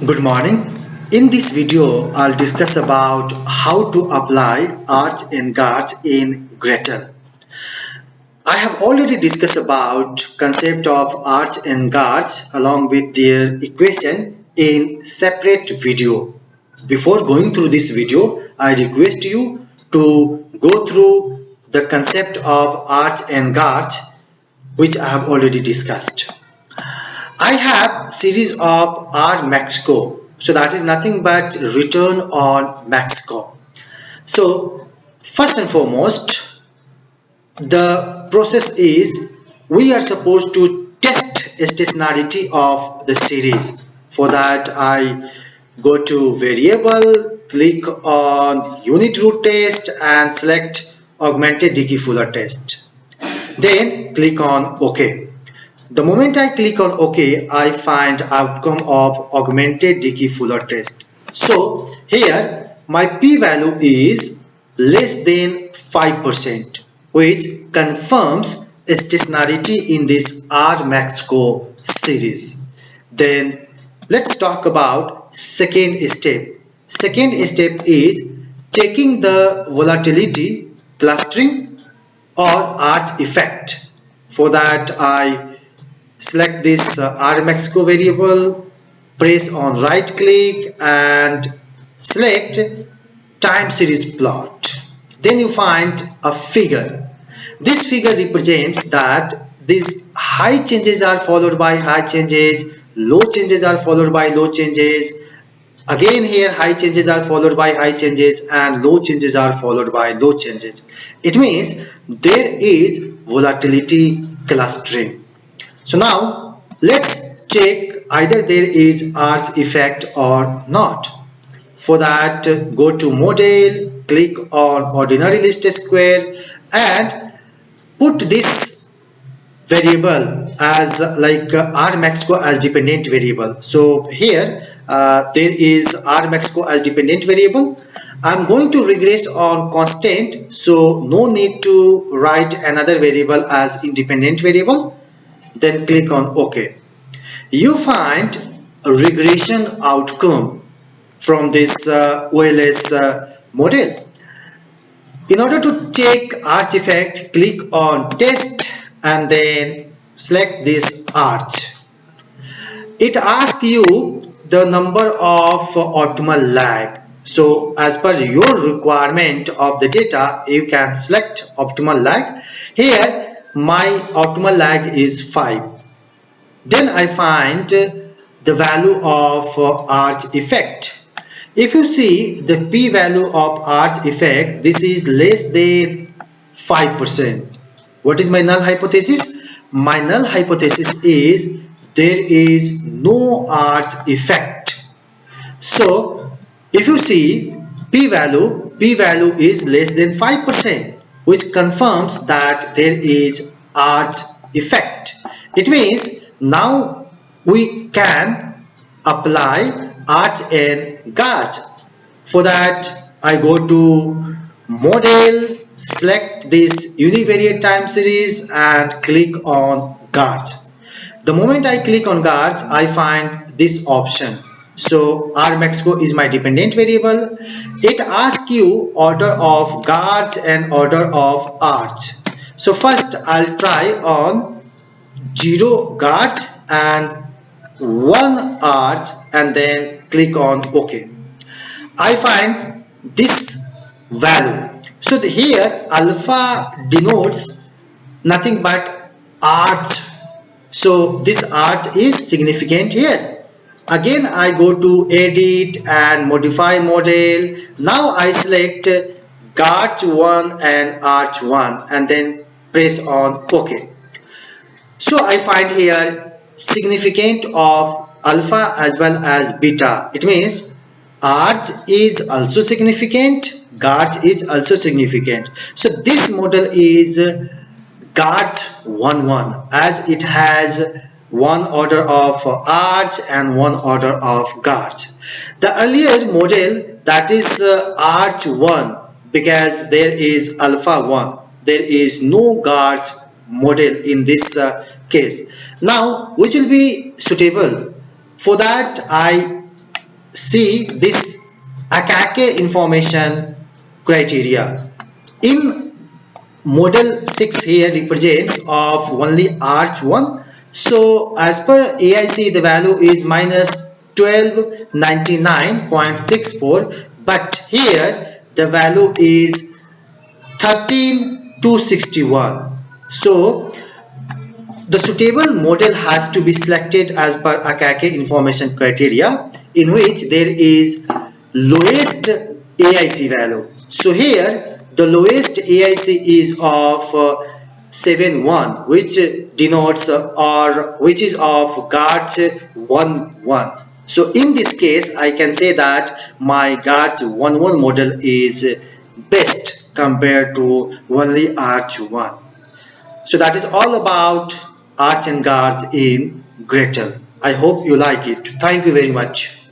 Good morning. In this video, I'll discuss about how to apply arcs and guards in Gretel. I have already discussed about concept of arcs and guards along with their equation in separate video. Before going through this video, I request you to go through the concept of arcs and guards which I have already discussed. I have series of R Mexico. So that is nothing but return on Mexico. So first and foremost, the process is we are supposed to test stationarity of the series. For that, I go to variable, click on unit root test and select augmented Dickey-Fuller test. Then click on OK. The moment I click on OK, I find outcome of augmented Dickey-Fuller test. So here my p-value is less than 5%, which confirms stationarity in this R-Mexico series. Then let's talk about second step. Second step is checking the volatility, clustering or arch effect. For that, I select this R-Mexico variable, press on right click and select time series plot. Then you find a figure. This figure represents that these high changes are followed by high changes, low changes are followed by low changes. Again here high changes are followed by high changes and low changes are followed by low changes. It means there is volatility clustering. So now let's check either there is arch effect or not. For that, go to model, click on ordinary least square and put this variable as like R-Mexico as dependent variable. So here there is R-Mexico as dependent variable. I'm going to regress on constant, so no need to write another variable as independent variable. Then click on OK. You find a regression outcome from this OLS model. In order to check arch effect, click on test and then select this arch. It asks you the number of optimal lag. So as per your requirement of the data, you can select optimal lag. Here my optimal lag is 5. Then I find the value of arch effect. If you see the p-value of arch effect, this is less than 5%. What is my null hypothesis? My null hypothesis is there is no arch effect. So if you see p-value is less than 5%, which confirms that there is arch effect. It means now we can apply arch and guards. For that, I go to model, select this univariate time series and click on guards. The moment I click on guards, I find this option. So R-Mexico is my dependent variable. It asks you order of guards and order of arch. So first I'll try on 0 guards and 1 arch and then click on OK. I find this value. So here alpha denotes nothing but arch. So this arch is significant here. Again I go to edit and modify model. Now I select guards 1 and arch 1 and then press on OK. So I find here significant of alpha as well as beta. It means arch is also significant, guards is also significant. So this model is guards 1 1 as it has one order of arch and one order of guards. The earlier model, that is arch 1, because there is alpha 1. There is no guard model in this case. Now which will be suitable? For that I see this Akake information criteria. In model 6 here represents of only arch 1. So as per AIC the value is minus 1299.64, but here the value is 13261. So the suitable model has to be selected as per Akake information criteria, in which there is lowest AIC value. So here the lowest AIC is of 71, which denotes or which is of GARCH 11. So in this case I can say that my GARCH 11 model is best compared to only Arch 1. So that is all about arch and guards in Gretel. I hope you like it. Thank you very much.